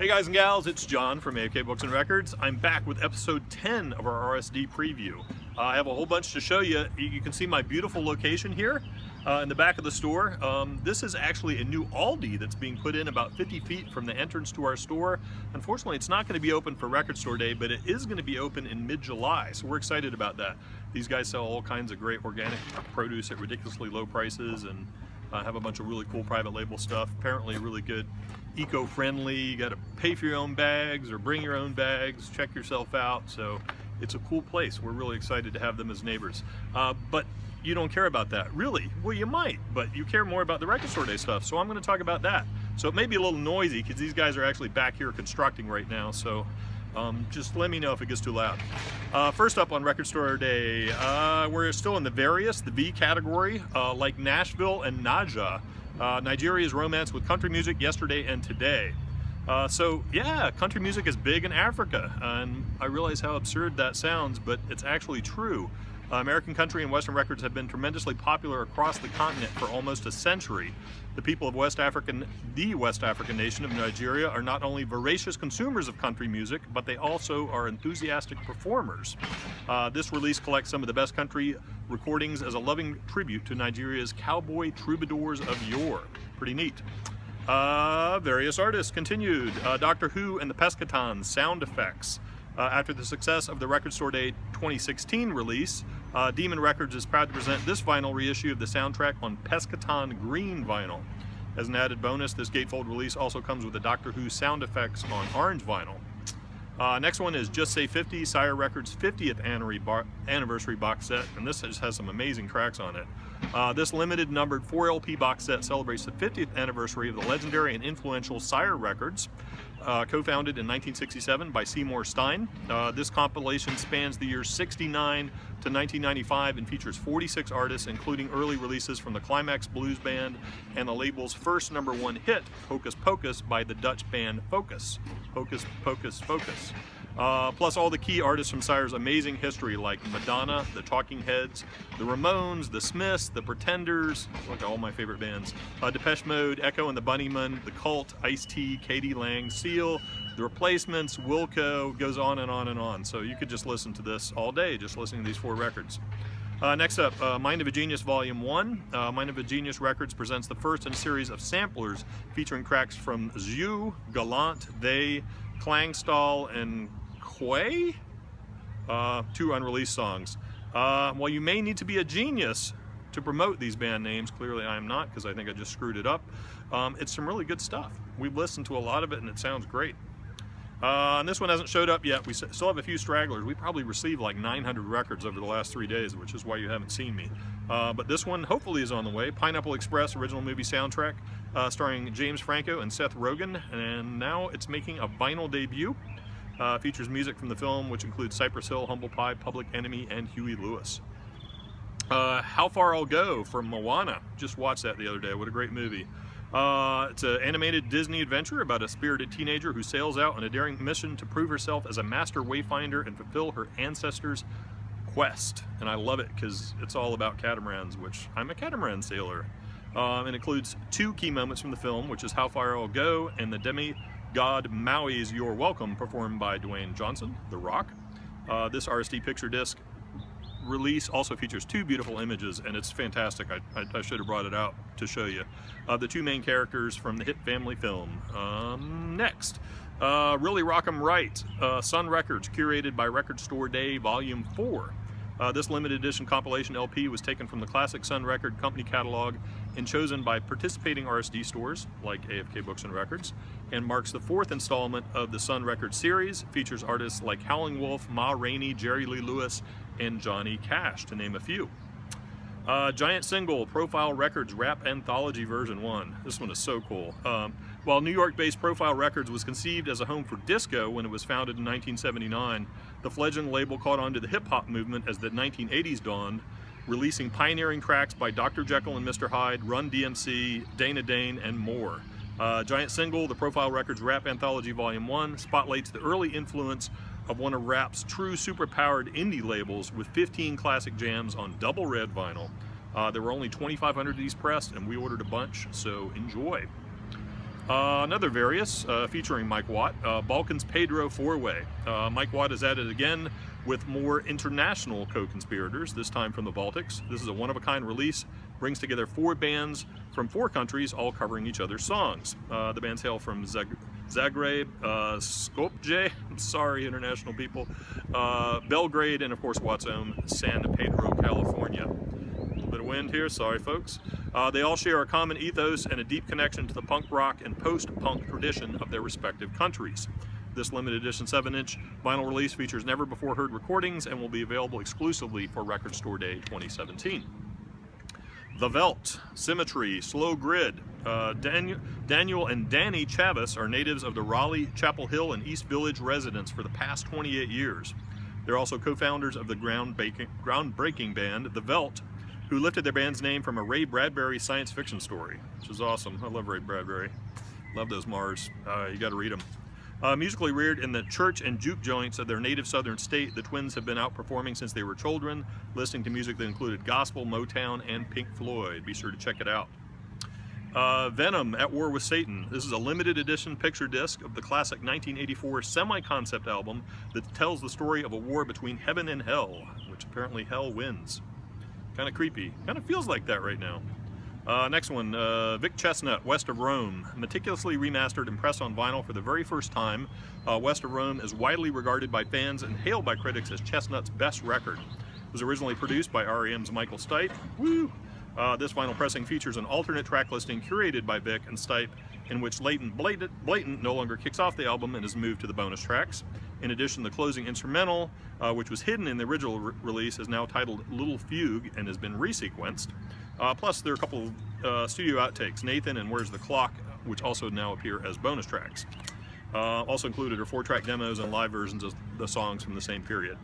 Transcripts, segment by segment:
Hey guys and gals, it's John from AFK Books and Records. I'm back with episode 10 of our RSD preview. I have a whole bunch to show you. You can see my beautiful location here in the back of the store. This is actually a new Aldi that's being put in about 50 feet from the entrance to our store. Unfortunately, it's not going to be open for Record Store Day, but it is going to be open in mid-July, so we're excited about that. These guys sell all kinds of great organic produce at ridiculously low prices and have a bunch of really cool private label stuff. Apparently really good, eco-friendly. You got to pay for your own bags or bring your own bags, check yourself out. So it's a cool place. We're really excited to have them as neighbors. But you don't care about that, really? Well, you might, but you care more about the Record Store Day stuff. So I'm going to talk about that. So it may be a little noisy because these guys are actually back here constructing right now. So just let me know if it gets too loud. First up on Record Store Day, we're still in the various, the V category, like Nashville and Naija. Nigeria's romance with country music yesterday and today. So yeah, country music is big in Africa, and I realize how absurd that sounds, but it's actually true. American country and Western records have been tremendously popular across the continent for almost a century. The people of the West African nation of Nigeria are not only voracious consumers of country music, but they also are enthusiastic performers. This release collects some of the best country recordings as a loving tribute to Nigeria's cowboy troubadours of yore. Pretty neat. Various artists continued. Doctor Who and the Pescatons, sound effects. After the success of the Record Store Day 2016 release, Demon Records is proud to present this vinyl reissue of the soundtrack on Pescaton green vinyl. As an added bonus, this gatefold release also comes with the Doctor Who sound effects on orange vinyl. Next one is Just Say 50, Sire Records' 50th anniversary box set, and this just has some amazing tracks on it. This limited numbered 4 LP box set celebrates the 50th anniversary of the legendary and influential Sire Records, co-founded in 1967 by Seymour Stein. This compilation spans the years 69 to 1995 and features 46 artists, including early releases from the Climax Blues Band and the label's first #1 hit, Hocus Pocus, by the Dutch band Focus. Hocus Pocus Focus. Plus all the key artists from Sire's amazing history like Madonna, the Talking Heads, the Ramones, the Smiths, the Pretenders, look at all my favorite bands, Depeche Mode, Echo and the Bunnymen, the Cult, Ice-T, Katie Lang, Seal, the Replacements, Wilco, goes on and on and on. So you could just listen to this all day, just listening to these 4 records. Next up, Mind of a Genius Volume 1. Mind of a Genius Records presents the first in a series of samplers featuring tracks from Zhu, Gallant, They, Klangstall, and Quay? 2 unreleased songs. While you may need to be a genius to promote these band names, clearly I am not because I think I just screwed it up. It's some really good stuff. We've listened to a lot of it and it sounds great. And this one hasn't showed up yet. We still have a few stragglers. We probably received like 900 records over the last 3 days, which is why you haven't seen me. But this one hopefully is on the way. Pineapple Express original movie soundtrack starring James Franco and Seth Rogen, and now it's making a vinyl debut. Features music from the film, which includes Cypress Hill, Humble Pie, Public Enemy, and Huey Lewis. How Far I'll Go from Moana. Just watched that the other day. What a great movie. It's an animated Disney adventure about a spirited teenager who sails out on a daring mission to prove herself as a master wayfinder and fulfill her ancestors' quest. And I love it because it's all about catamarans, which I'm a catamaran sailor. It includes 2 key moments from the film, which is How Far I'll Go and the demigod Maui's You're Welcome, performed by Dwayne Johnson, The Rock. This RSD picture disc release also features 2 beautiful images, and it's fantastic. I should have brought it out to show you. The 2 main characters from the hit family film. Next, Really Rock 'Em Right, Sun Records, curated by Record Store Day Volume 4. This limited edition compilation LP was taken from the classic Sun Record Company catalog and chosen by participating RSD stores like AFK Books and Records, and marks the 4th installment of the Sun Record series. Features artists like Howling Wolf, Ma Rainey, Jerry Lee Lewis, and Johnny Cash, to name a few. Giant single, Profile Records Rap Anthology Version 1. This one is so cool. While New York-based Profile Records was conceived as a home for disco when it was founded in 1979, the fledgling label caught on to the hip-hop movement as the 1980s dawned, releasing pioneering tracks by Dr. Jekyll and Mr. Hyde, Run DMC, Dana Dane, and more. Giant single, the Profile Records Rap Anthology Volume 1, spotlights the early influence of one of rap's true superpowered indie labels with 15 classic jams on double red vinyl. There were only 2,500 of these pressed, and we ordered a bunch, so enjoy. Another Various featuring Mike Watt, Balkans Pedro four-way. Mike Watt is at it again with more international co-conspirators, this time from the Baltics. This is a one-of-a-kind release, brings together 4 bands from 4 countries, all covering each other's songs. The bands hail from Zagreb, Skopje, I'm sorry international people, Belgrade, and of course Watt's own San Pedro, California. A little bit of wind here, sorry folks. They all share a common ethos and a deep connection to the punk rock and post-punk tradition of their respective countries. This limited edition 7-inch vinyl release features never-before-heard recordings and will be available exclusively for Record Store Day 2017. Theveldt Symmetry, Slow Grid. Daniel and Danny Chavis are natives of the Raleigh, Chapel Hill, and East Village residents for the past 28 years. They're also co-founders of the groundbreaking band Theveldt, who lifted their band's name from a Ray Bradbury science fiction story, which is awesome. I love Ray Bradbury. Love those Mars. You got to read them. Musically reared in the church and juke joints of their native southern state, the twins have been out performing since they were children, listening to music that included gospel, Motown, and Pink Floyd. Be sure to check it out. Venom, At War with Satan. This is a limited edition picture disc of the classic 1984 semi-concept album that tells the story of a war between heaven and hell, which apparently hell wins. Kind of creepy. Kind of feels like that right now. Next one, Vic Chesnutt, West of Rome. Meticulously remastered and pressed on vinyl for the very first time, West of Rome is widely regarded by fans and hailed by critics as Chesnutt's best record. It was originally produced by R.E.M's Michael Stipe. Woo! This vinyl pressing features an alternate track listing curated by Vic and Stipe, in which Blatant no longer kicks off the album and is moved to the bonus tracks. In addition, the closing instrumental, which was hidden in the original release, is now titled Little Fugue and has been resequenced. Plus, there are a couple of studio outtakes, Nathan and Where's the Clock, which also now appear as bonus tracks. Also included are 4-track demos and live versions of the songs from the same period.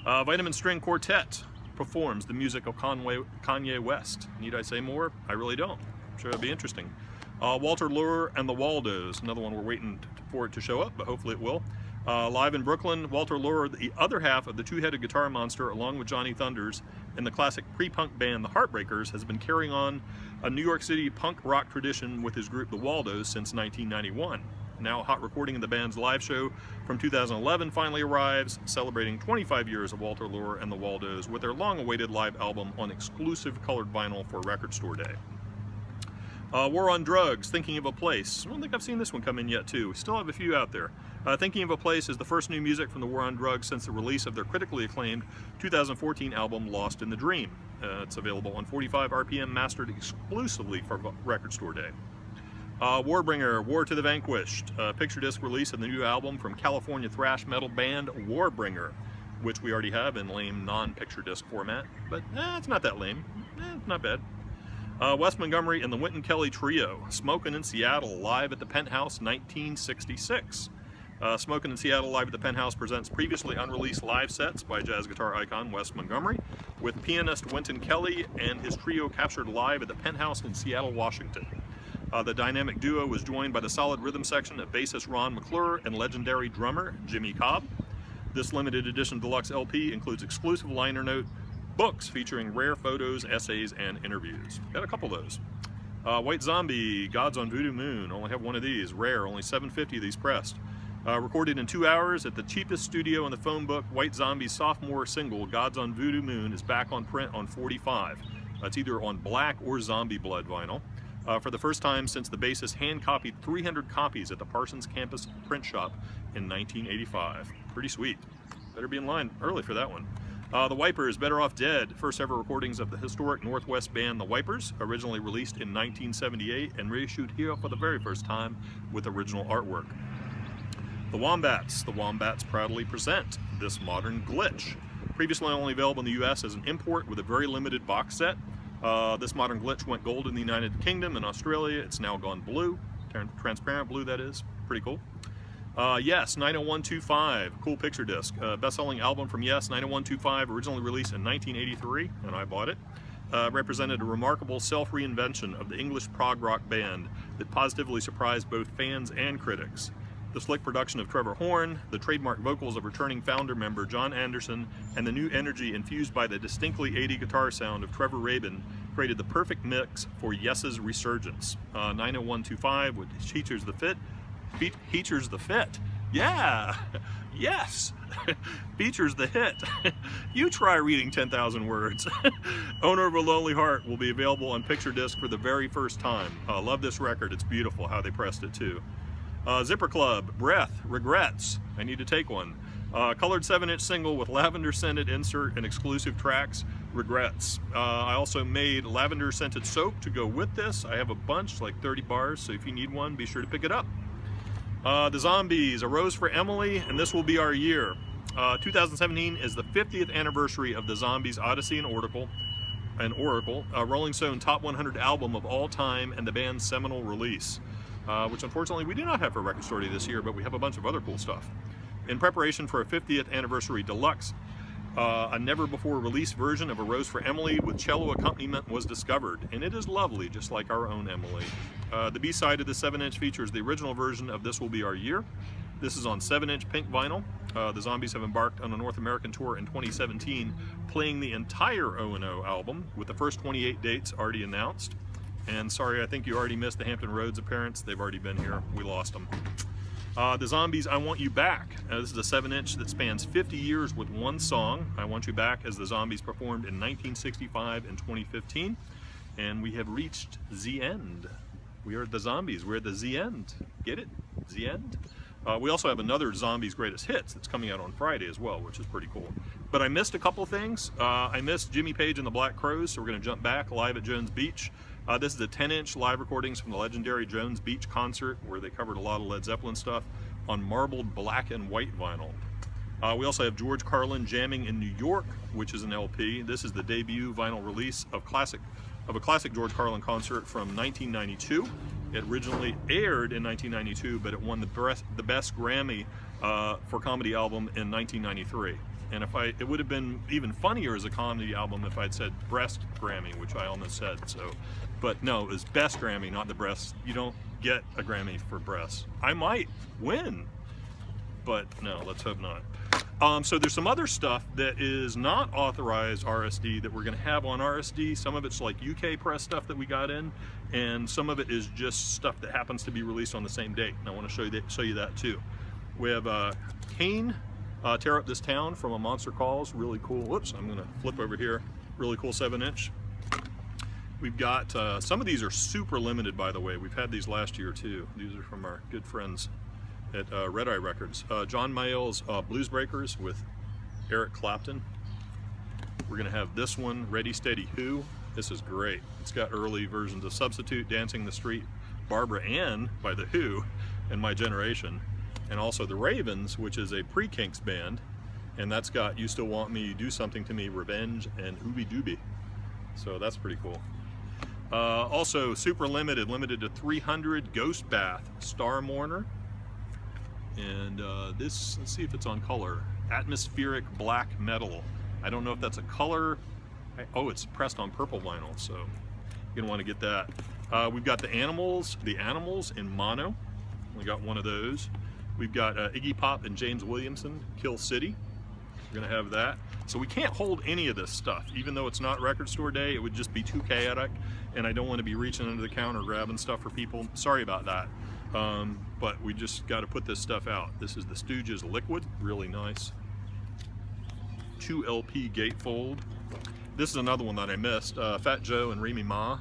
Vitamin String Quartet performs the music of Kanye West. Need I say more? I really don't. I'm sure it'll be interesting. Walter Lure and the Waldos, another one we're waiting for it to show up, but hopefully it will. Live in Brooklyn, Walter Lure, the other half of the two-headed guitar monster, along with Johnny Thunders and the classic pre-punk band the Heartbreakers, has been carrying on a New York City punk rock tradition with his group the Waldos since 1991. Now a hot recording of the band's live show from 2011 finally arrives, celebrating 25 years of Walter Lure and the Waldos with their long-awaited live album on exclusive colored vinyl for Record Store Day. War on Drugs, Thinking of a Place. I don't think I've seen this one come in yet too. We still have a few out there. Thinking of a Place is the first new music from the War on Drugs since the release of their critically acclaimed 2014 album Lost in the Dream. It's available on 45 RPM, mastered exclusively for Record Store Day. Warbringer, War to the Vanquished, picture disc release of the new album from California thrash metal band Warbringer, which we already have in lame non-picture disc format, but it's not that lame. It's not bad. Wes Montgomery and the Wynton Kelly Trio, Smokin' in Seattle, live at the Penthouse 1966. Smokin' in Seattle live at the Penthouse presents previously unreleased live sets by jazz guitar icon Wes Montgomery, with pianist Wynton Kelly and his trio captured live at the Penthouse in Seattle, Washington. The dynamic duo was joined by the solid rhythm section of bassist Ron McClure and legendary drummer Jimmy Cobb. This limited edition deluxe LP includes exclusive liner note books featuring rare photos, essays, and interviews. Got a couple of those. White Zombie, Gods on Voodoo Moon. Only have one of these. Rare, only 750 of these pressed. Recorded in 2 hours at the cheapest studio in the phone book, White Zombie's sophomore single, Gods on Voodoo Moon, is back on print on 45. It's either on black or zombie blood vinyl. For the first time since the bassist hand-copied 300 copies at the Parsons campus print shop in 1985. Pretty sweet. Better be in line early for that one. The Wipers, Better Off Dead, first ever recordings of the historic Northwest band The Wipers, originally released in 1978 and reissued here for the very first time with original artwork. The Wombats proudly present This Modern Glitch. Previously only available in the US as an import with a very limited box set. This Modern Glitch went gold in the United Kingdom and Australia. It's now gone blue, transparent blue that is, pretty cool. Yes, 90125, cool picture disc. Best-selling album from Yes, 90125, originally released in 1983, and I bought it. Represented a remarkable self-reinvention of the English prog rock band that positively surprised both fans and critics. The slick production of Trevor Horn, the trademark vocals of returning founder member John Anderson, and the new energy infused by the distinctly 80 guitar sound of Trevor Rabin created the perfect mix for Yes's resurgence. 90125, which features the fit. Features the fit. Yeah! Yes! Features the hit. You try reading 10,000 words. Owner of a Lonely Heart will be available on picture disc for the very first time. Love this record. It's beautiful how they pressed it too. Zipper Club, Breath, Regrets. I need to take one. Colored 7-inch single with lavender scented insert and exclusive tracks, Regrets. I also made lavender scented soap to go with this. I have a bunch, like 30 bars, so if you need one, be sure to pick it up. The Zombies, A Rose for Emily, and this will be our year. 2017 is the 50th anniversary of the Zombies' Odyssey and Oracle, a Rolling Stone Top 100 album of all time and the band's seminal release, which unfortunately we do not have for Record Store Day this year, but we have a bunch of other cool stuff. In preparation for a 50th anniversary deluxe, a never-before-released version of A Rose for Emily with cello accompaniment was discovered, and it is lovely, just like our own Emily. The B-side of the 7-inch features the original version of This Will Be Our Year. This is on 7-inch pink vinyl. The Zombies have embarked on a North American tour in 2017, playing the entire O&O album, with the first 28 dates already announced. And sorry, I think you already missed the Hampton Roads appearance. They've already been here. We lost them. The Zombies, I Want You Back. This is a 7-inch that spans 50 years with one song, I Want You Back, as the Zombies performed in 1965 and 2015. And we have reached the end. We are the Zombies. We're at the Z end. Get it? Z end? We also have another Zombies Greatest Hits that's coming out on Friday as well, which is pretty cool. But I missed a couple things. I missed Jimmy Page and the Black Crowes, so we're going to jump back live at Jones Beach. This is a 10-inch live recordings from the legendary Jones Beach concert, where they covered a lot of Led Zeppelin stuff on marbled black and white vinyl. We also have George Carlin jamming in New York, which is an LP. This is the debut vinyl release of a classic George Carlin concert from 1992. It originally aired in 1992, but it won the best Grammy for comedy album in 1993. And it would have been even funnier as a comedy album if I'd said Breast Grammy, which I almost said. So, but no, it was Best Grammy, not the Breast. You don't get a Grammy for Breast. I might win, but no, let's hope not. So there's some other stuff that is not authorized RSD that we're going to have on RSD. Some of it's like UK press stuff that we got in, and some of it is just stuff that happens to be released on the same date. And I want to show you that too. We have Kane, Tear Up This Town from A Monster Calls, really cool. Whoops, I'm going to flip over here. Really cool 7-inch. We've got, some of these are super limited, by the way. We've had these last year too. These are from our good friends at Red Eye Records. John Mayall's Blues Breakers with Eric Clapton. We're going to have this one, Ready Steady Who. This is great. It's got early versions of Substitute, Dancing the Street, Barbara Ann by The Who, and My Generation. And also The Ravens, which is a pre-Kinks band. And that's got You Still Want Me, Do Something to Me, Revenge, and Ooby Dooby. So that's pretty cool. Also super limited to 300, Ghost Bath, Star Mourner. And this, let's see if it's on color, Atmospheric Black Metal. I don't know if that's a color. Oh, it's pressed on purple vinyl, so you're gonna want to get that. We've got the Animals in mono. We got one of those. We've got Iggy Pop and James Williamson, Kill City. We're gonna have that. So we can't hold any of this stuff, even though it's not Record Store Day. It would just be too chaotic, and I don't want to be reaching under the counter grabbing stuff for people. Sorry about that. But we just got to put this stuff out. This is the Stooges Liquid, really nice. 2 LP gatefold. This is another one that I missed. Fat Joe and Remy Ma,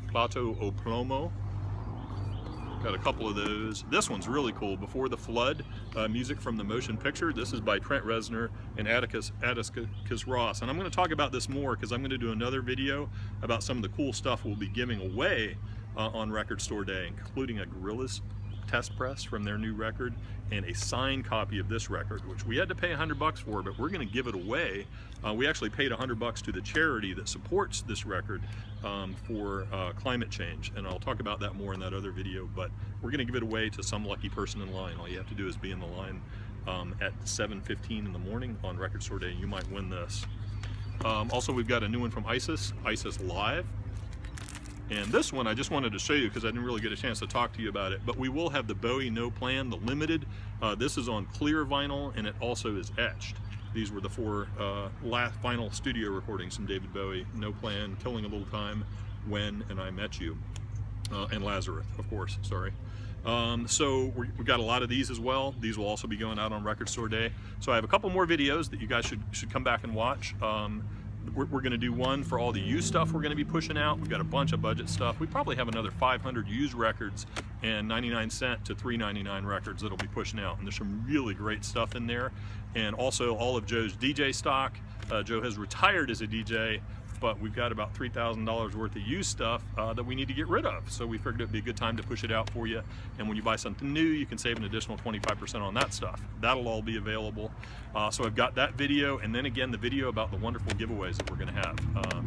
Plato o Plomo. Got a couple of those. This one's really cool. Before the Flood, music from the motion picture. This is by Trent Reznor and Atticus Ross. And I'm going to talk about this more because I'm going to do another video about some of the cool stuff we'll be giving away on Record Store Day, including a Gorillaz test press from their new record and a signed copy of this record, which we had to pay $100 for, but we're going to give it away. We actually paid $100 to the charity that supports this record for climate change, and I'll talk about that more in that other video, but we're going to give it away to some lucky person in line. All you have to do is be in the line at 7:15 in the morning on Record Store Day, and you might win this. Also, we've got a new one from ISIS Live. And this one I just wanted to show you because I didn't really get a chance to talk to you about it, but we will have the Bowie No Plan, the limited. This is on clear vinyl, and it also is etched. These were the 4 last final studio recordings from David Bowie: No Plan, Killing a Little Time, When, and I Met You, and Lazarus, of course, sorry. So we've got a lot of these as well. These will also be going out on Record Store Day. So I have a couple more videos that you guys should come back and watch. We're going to do one for all the used stuff we're going to be pushing out. We've got a bunch of budget stuff. We probably have another 500 used records and 99-cent to $3.99 records that'll be pushing out. And there's some really great stuff in there. And also all of Joe's DJ stock. Joe has retired as a DJ, but we've got about $3,000 worth of used stuff that we need to get rid of. So we figured it'd be a good time to push it out for you. And when you buy something new, you can save an additional 25% on that stuff. That'll all be available. So I've got that video, and then again, the video about the wonderful giveaways that we're gonna have,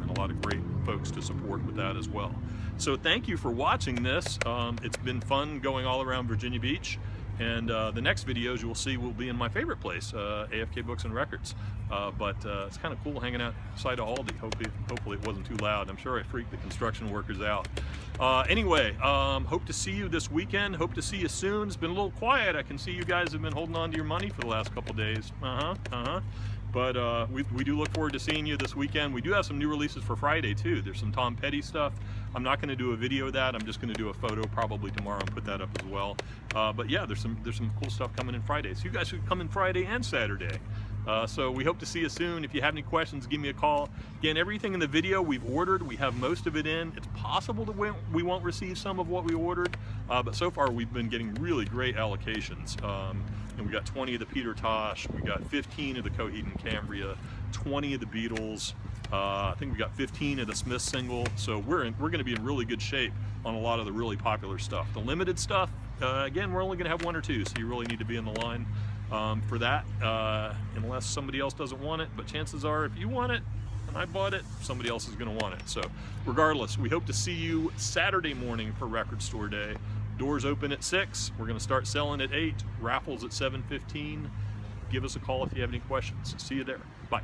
and a lot of great folks to support with that as well. So thank you for watching this. It's been fun going all around Virginia Beach. And the next videos you will see will be in my favorite place, AFK Books and Records. But it's kind of cool hanging outside of Aldi. Hopefully it wasn't too loud. I'm sure I freaked the construction workers out. Anyway, hope to see you this weekend. Hope to see you soon. It's been a little quiet. I can see you guys have been holding on to your money for the last couple days. But we do look forward to seeing you this weekend. We do have some new releases for Friday too. There's some Tom Petty stuff. I'm not going to do a video of that. I'm just going to do a photo probably tomorrow and put that up as well. But yeah, there's some cool stuff coming in Friday. So you guys should come in Friday and Saturday. So we hope to see you soon. If you have any questions, give me a call. Again, everything in the video we've ordered. We have most of it in. It's possible that we won't receive some of what we ordered, but so far we've been getting really great allocations. And we got 20 of the Peter Tosh, we got 15 of the Coheed and Cambria, 20 of the Beatles. I think we got 15 of the Smiths single. So we're going to be in really good shape on a lot of the really popular stuff. The limited stuff, again, we're only going to have 1 or 2, so you really need to be in the line for that, unless somebody else doesn't want it. But chances are, if you want it and I bought it, somebody else is going to want it. So regardless, we hope to see you Saturday morning for Record Store Day. Doors open at 6. We're going to start selling at 8. Raffles at 7:15. Give us a call if you have any questions. See you there. Bye.